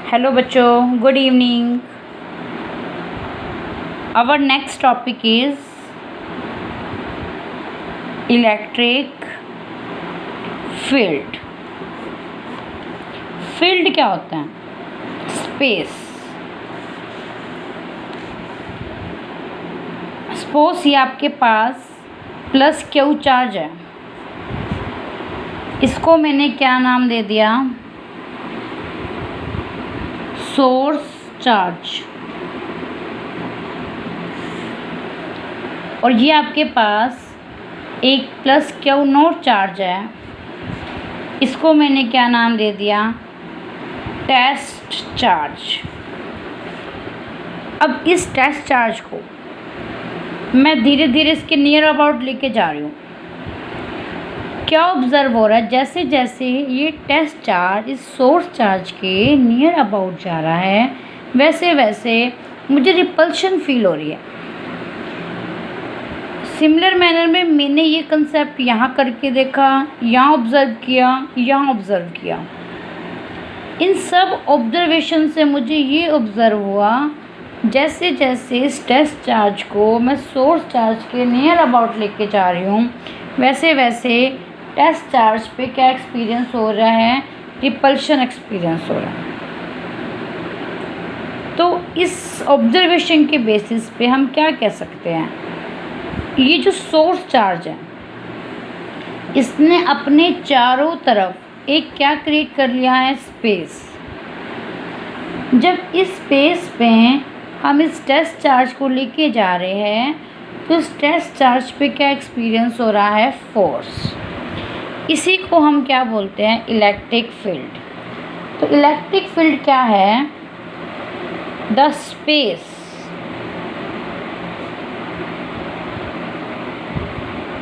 Hello बच्चों, good evening. Our next topic is electric field. Field क्या होता है? स्पेस। सपोज ये आपके पास प्लस क्यू चार्ज है, इसको मैंने क्या नाम दे दिया? Source charge. और ये आपके पास एक प्लस क्यू नोट चार्ज है, इसको मैंने क्या नाम दे दिया? Test charge. अब इस टेस्ट चार्ज को मैं धीरे धीरे इसके नियर अबाउट लेके जा रही हूँ। क्या ऑब्ज़र्व हो रहा है? जैसे जैसे ये टेस्ट चार्ज इस सोर्स चार्ज के नियर अबाउट जा रहा है, वैसे वैसे मुझे रिपल्शन फील हो रही है। सिमिलर मैनर में मैंने ये कंसेप्ट यहाँ करके देखा, यहाँ ऑब्ज़र्व किया, यहाँ ऑब्ज़र्व किया। इन सब ऑब्जर्वेशन से मुझे ये ऑब्ज़र्व हुआ, जैसे जैसे इस टेस्ट चार्ज को मैं सोर्स चार्ज के नियर अबाउट लेके जा रही हूँ, वैसे वैसे टेस्ट चार्ज पे क्या एक्सपीरियंस हो रहा है? रिपल्शन एक्सपीरियंस हो रहा है। तो इस ऑब्जर्वेशन के बेसिस पे हम क्या कह सकते हैं? ये जो सोर्स चार्ज है, इसने अपने चारों तरफ एक क्या क्रिएट कर लिया है? स्पेस। जब इस स्पेस पे हम इस टेस्ट चार्ज को लेके जा रहे हैं, तो इस टेस्ट चार्ज पे क्या एक्सपीरियंस हो रहा है? फोर्स। इसी को हम क्या बोलते हैं? Electric field. तो इलेक्ट्रिक फील्ड क्या है? The space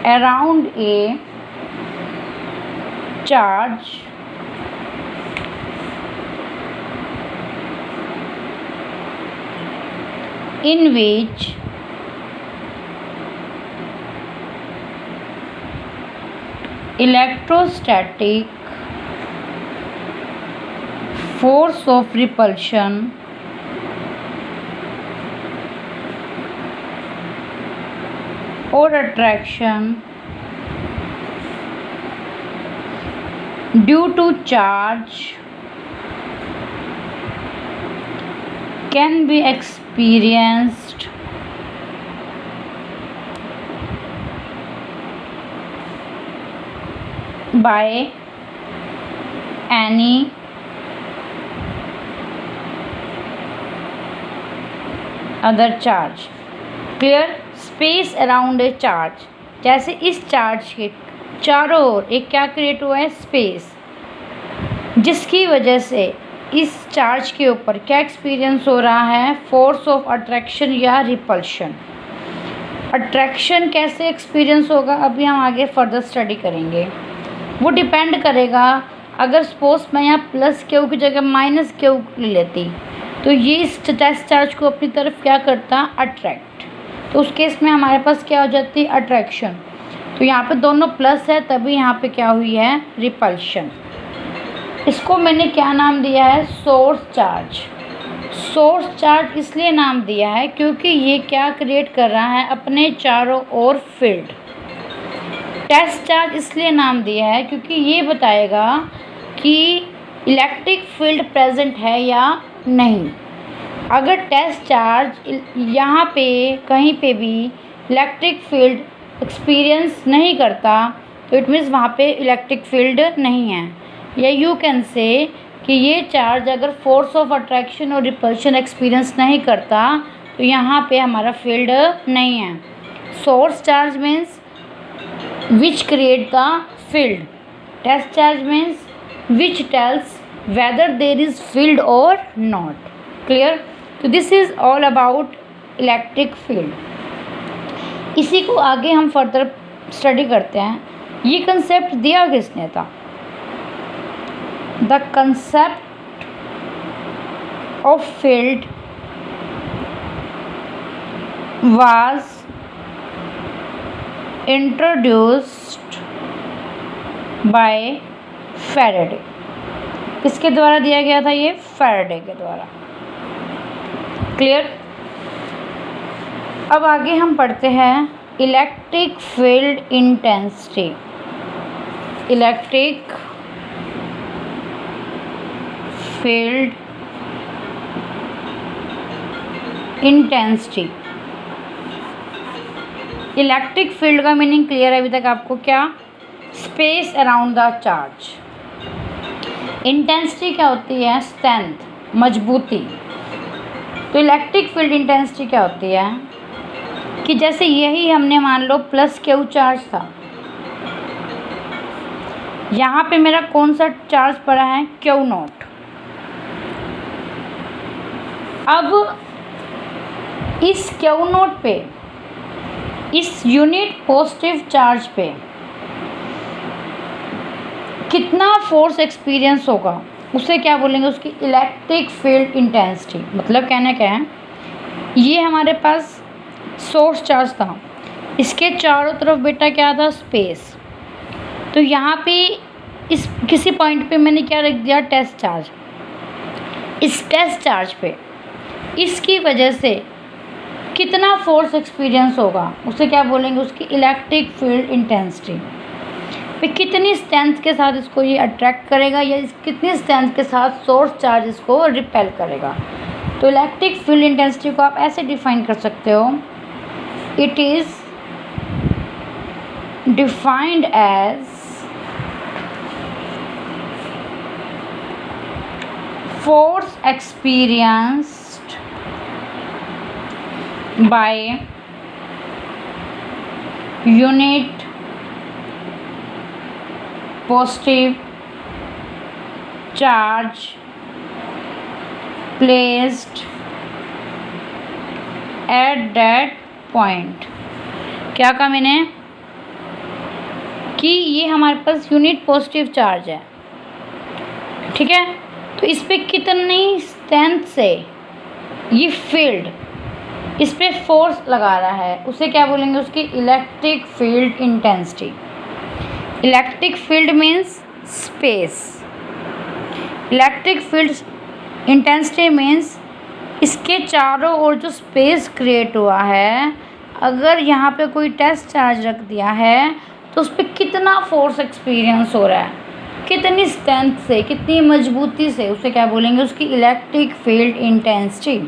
around a charge in which electrostatic force of repulsion or attraction due to charge can be experienced by any other charge. Clear? Space around a charge, जैसे इस charge के चारों ओर एक क्या create हुआ है? स्पेस, जिसकी वजह से इस चार्ज के ऊपर क्या एक्सपीरियंस हो रहा है? फोर्स ऑफ अट्रैक्शन या रिपल्शन। अट्रैक्शन कैसे एक्सपीरियंस होगा, अभी हम आगे फर्दर स्टडी करेंगे। वो डिपेंड करेगा, अगर सपोज मैं यहाँ प्लस क्यू की जगह माइनस क्यू ले लेती, तो ये इस टेस्ट चार्ज को अपनी तरफ क्या करता? अट्रैक्ट। तो उस केस में हमारे पास क्या हो जाती? अट्रैक्शन। तो यहाँ पे दोनों प्लस है, तभी यहाँ पे क्या हुई है? रिपल्शन। इसको मैंने क्या नाम दिया है? Source charge. सोर्स चार्ज इसलिए नाम दिया है क्योंकि ये क्या क्रिएट कर रहा है? अपने चारों ओर फील्ड। टेस्ट चार्ज इसलिए नाम दिया है क्योंकि ये बताएगा कि इलेक्ट्रिक फील्ड प्रेजेंट है या नहीं। अगर टेस्ट चार्ज यहाँ पे कहीं पे भी इलेक्ट्रिक फील्ड एक्सपीरियंस नहीं करता, तो इट मीन्स वहाँ पे इलेक्ट्रिक फील्ड नहीं है। या यू कैन से कि ये चार्ज अगर फोर्स ऑफ अट्रैक्शन और रिपल्शन एक्सपीरियंस नहीं करता, तो यहाँ पे हमारा फील्ड नहीं है। Source charge means which create the field, test charge means which tells whether there is field और नॉट। क्लियर? तो this is all about electric field. इसी को आगे हम फर्दर स्टडी करते हैं। ये कंसेप्ट दिया किसने था? The concept of field was introduced by Faraday. किसके द्वारा दिया गया था? ये फैराडे के द्वारा। क्लियर। अब आगे हम पढ़ते हैं electric field intensity. Electric field intensity. Electric field का मीनिंग क्लियर है अभी तक आपको? क्या? Space around the charge. Intensity क्या होती है? स्ट्रेंथ, मजबूती। तो इलेक्ट्रिक फील्ड इंटेंसिटी क्या होती है कि जैसे यही हमने मान लो प्लस क्यू चार्ज था, यहाँ पे मेरा कौन सा चार्ज पड़ा है? Q not. अब इस क्यू नॉट पे, इस यूनिट पॉजिटिव चार्ज पे कितना फोर्स एक्सपीरियंस होगा, उसे क्या बोलेंगे? उसकी इलेक्ट्रिक फील्ड इंटेंसिटी। मतलब कहना क्या है, ये हमारे पास सोर्स चार्ज था, इसके चारों तरफ बेटा क्या था? स्पेस। तो यहाँ पे इस किसी पॉइंट पे मैंने क्या रख दिया? Test charge. इस टेस्ट चार्ज पे इसकी वजह से कितना फोर्स एक्सपीरियंस होगा, उसे क्या बोलेंगे? उसकी इलेक्ट्रिक फील्ड इंटेंसिटी। पे कितनी स्ट्रेंथ के साथ इसको ये अट्रैक्ट करेगा या कितनी स्ट्रेंथ के साथ सोर्स चार्ज इसको रिपेल करेगा। तो इलेक्ट्रिक फील्ड इंटेंसिटी को आप ऐसे डिफाइन कर सकते हो, it is defined as force experienced by unit positive charge placed at that point। क्या कहा मैंने? कि ये हमारे पास यूनिट पॉजिटिव चार्ज है, ठीक है। तो इस पर कितनी स्ट्रेंथ से ये फील्ड इस पर फोर्स लगा रहा है, उसे क्या बोलेंगे? उसकी electric field intensity. Electric field means space, electric field intensity means इसके चारों ओर जो स्पेस क्रिएट हुआ है, अगर यहाँ पे कोई टेस्ट चार्ज रख दिया है तो उस पर कितना फोर्स एक्सपीरियंस हो रहा है, कितनी स्ट्रेंथ से, कितनी मजबूती से, उसे क्या बोलेंगे? उसकी इलेक्ट्रिक फील्ड इंटेंसिटी।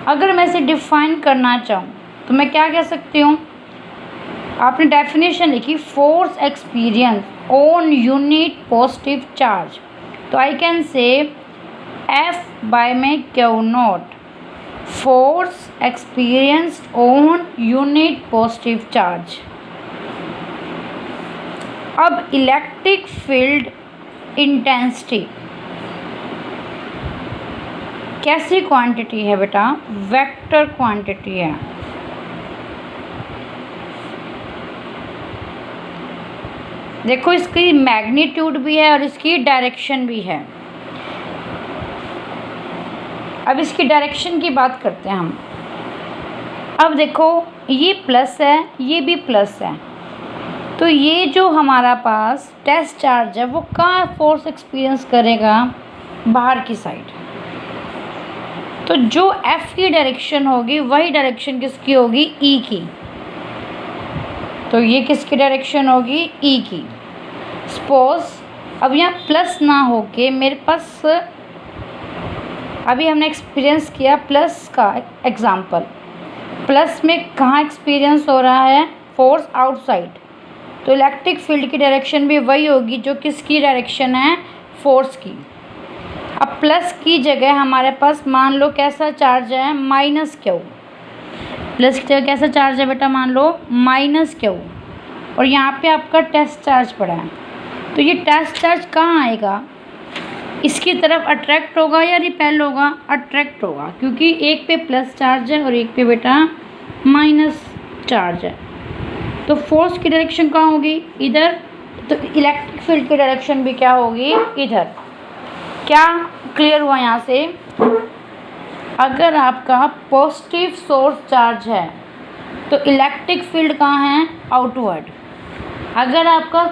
अगर मैं इसे डिफाइन करना चाहूँ तो मैं क्या कह सकती हूँ? आपने डेफिनेशन लिखी, force experience on unit positive charge. तो I can say F by में Q naught, force experienced on unit positive charge. अब इलेक्ट्रिक फील्ड इंटेंसिटी कैसी क्वांटिटी है बेटा? वेक्टर क्वांटिटी है। देखो इसकी मैग्नीट्यूड भी है और इसकी डायरेक्शन भी है। अब इसकी डायरेक्शन की बात करते हैं हम। अब देखो ये प्लस है, ये भी प्लस है, तो ये जो हमारा पास टेस्ट चार्ज है वो कहाँ फोर्स एक्सपीरियंस करेगा? बाहर की साइड। तो जो F की डायरेक्शन होगी वही डायरेक्शन किसकी होगी? E की। तो ये किसकी डायरेक्शन होगी? E की। सपोज अब यहाँ प्लस ना होके मेरे पास, अभी हमने एक्सपीरियंस किया प्लस का एग्जाम्पल, प्लस में कहाँ एक्सपीरियंस हो रहा है? Force outside. तो इलेक्ट्रिक फील्ड की डायरेक्शन भी वही होगी जो किसकी डायरेक्शन है? फोर्स की। अब प्लस की जगह हमारे पास मान लो कैसा चार्ज है? Minus Q. प्लस की जगह कैसा चार्ज है बेटा? मान लो माइनस क्यू, और यहाँ पे आपका टेस्ट चार्ज पड़ा है। तो ये टेस्ट चार्ज कहाँ आएगा? इसकी तरफ अट्रैक्ट होगा या रिपेल होगा? अट्रैक्ट होगा, क्योंकि एक पे प्लस चार्ज है और एक पे बेटा माइनस चार्ज है। तो फोर्स की डायरेक्शन कहाँ होगी? इधर। तो इलेक्ट्रिक फील्ड की डायरेक्शन भी क्या होगी? इधर। क्या क्लियर हुआ यहाँ से? अगर आपका पॉजिटिव सोर्स चार्ज है तो इलेक्ट्रिक फील्ड कहाँ है? आउटवर्ड। अगर आपका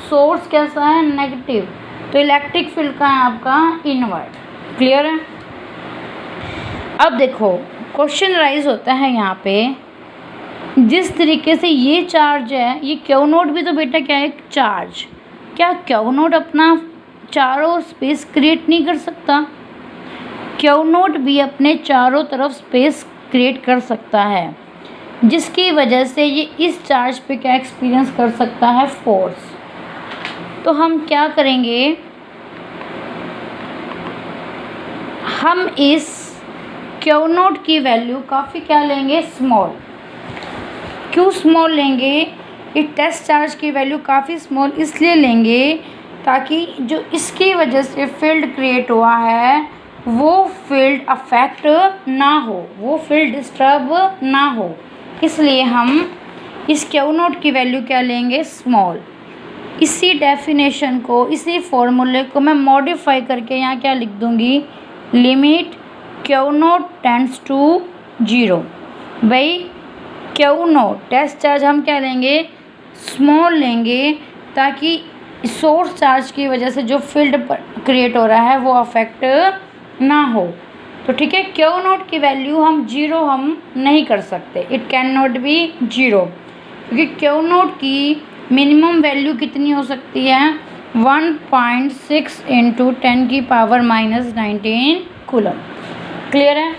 सोर्स कैसा है? नेगेटिव, तो इलेक्ट्रिक फील्ड कहाँ है आपका? इनवर्ड। क्लियर है? अब देखो क्वेश्चन राइज होता है यहाँ पे, जिस तरीके से ये चार्ज है, ये क्यू नोट भी तो बेटा क्या है, एक चार्ज। क्या क्यू नोट अपना चारों स्पेस क्रिएट नहीं कर सकता? क्यू नोट भी अपने चारों तरफ स्पेस क्रिएट कर सकता है, जिसकी वजह से ये इस चार्ज पे क्या एक्सपीरियंस कर सकता है, फोर्स। तो हम क्या करेंगे, हम इस क्यू नोट की वैल्यू काफ़ी क्या लेंगे, स्मॉल। क्यों स्मॉल लेंगे, इस टेस्ट चार्ज की वैल्यू काफ़ी स्मॉल इसलिए लेंगे ताकि जो इसकी वजह से फील्ड क्रिएट हुआ है वो फील्ड अफेक्ट ना हो, वो फील्ड डिस्टर्ब ना हो, इसलिए हम इस क्यू नोट की वैल्यू क्या लेंगे, स्मॉल। इसी डेफिनेशन को, इसी फॉर्मूले को मैं मॉडिफाई करके यहाँ क्या लिख दूँगी, limit q naught tends to 0। भाई क्यू नोट टेस्ट चार्ज हम क्या लेंगे, स्मॉल लेंगे, ताकि सोर्स चार्ज की वजह से जो फील्ड क्रिएट हो रहा है वो अफेक्ट ना हो। तो ठीक है, क्यू नोट की वैल्यू हम 0 हम नहीं कर सकते, इट कैन नॉट बी 0, क्योंकि क्यू नोट की मिनिमम वैल्यू कितनी हो सकती है, 1.6 × 10⁻⁻19 कूलम। क्लियर है?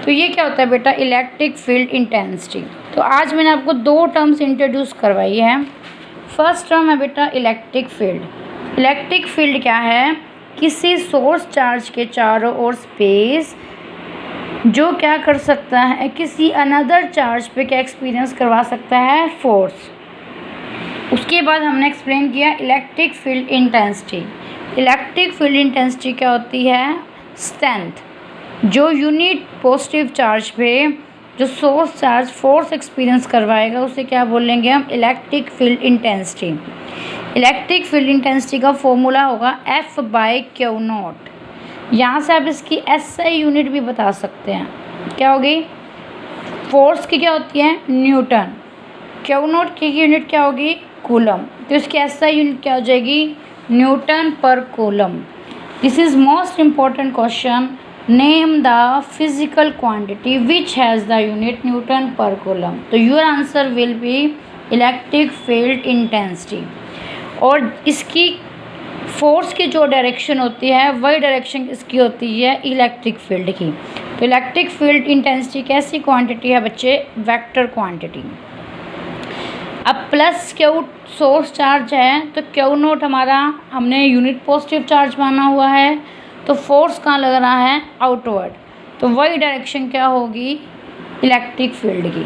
तो ये क्या होता है बेटा, इलेक्ट्रिक फील्ड इंटेंसिटी। तो आज मैंने आपको 2 टर्म्स इंट्रोड्यूस करवाई है। फर्स्ट टर्म है बेटा इलेक्ट्रिक फील्ड। इलेक्ट्रिक फील्ड क्या है, किसी सोर्स चार्ज के चारों ओर स्पेस जो क्या कर सकता है, किसी अनदर चार्ज पे क्या एक्सपीरियंस करवा सकता है, फोर्स। उसके बाद हमने एक्सप्लेन किया electric field intensity. Electric field intensity क्या होती है, स्ट्रेंथ। जो यूनिट पॉजिटिव चार्ज पे जो सोर्स चार्ज फोर्स एक्सपीरियंस करवाएगा उसे क्या बोलेंगे हम, electric field intensity. Electric field intensity का फॉर्मूला होगा F/Q नॉट। यहाँ से आप इसकी SI यूनिट भी बता सकते हैं, क्या होगी, फोर्स की क्या होती है, न्यूटन। क्यू नॉट की यूनिट क्या होगी, कूलम। तो इसकी SI यूनिट क्या हो जाएगी, न्यूटन पर coulomb. This is most important question, name the physical quantity which has the unit Newton पर कूलम। तो your answer will be electric field intensity. और इसकी फोर्स की जो डायरेक्शन होती है वही डायरेक्शन इसकी होती है इलेक्ट्रिक फील्ड की। तो इलेक्ट्रिक फील्ड इंटेंसिटी कैसी क्वांटिटी है बच्चे, वेक्टर क्वांटिटी। अब प्लस क्यू सोर्स चार्ज है, तो क्यू नोट हमारा हमने यूनिट पॉजिटिव चार्ज माना हुआ है, तो फोर्स कहाँ लग रहा है, आउटवर्ड। तो वही डायरेक्शन क्या होगी, इलेक्ट्रिक फील्ड की।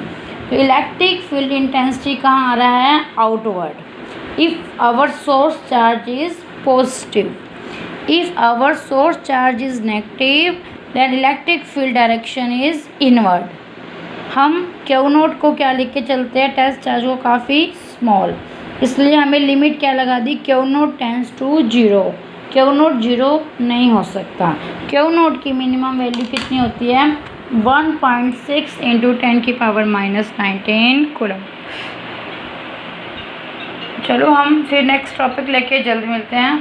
तो इलेक्ट्रिक फील्ड इंटेंसिटी कहाँ आ रहा है, outward. If our source charge is positive, if our source charge is negative, then electric field direction is inward. हम क्यू नोट को क्या लिख के चलते हैं, टेस्ट चार्ज को काफ़ी स्मॉल, इसलिए हमें लिमिट क्या लगा दी, Q naught tends to 0। Q naught 0 नहीं हो सकता। क्यू नोट की मिनिमम वैल्यू कितनी होती है, 1.6 × 10⁻⁻19 कूलम। चलो हम फिर नेक्स्ट टॉपिक लेके जल्द मिलते हैं।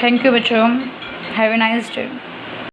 थैंक यू बच्चों, हैव ए नाइस डे।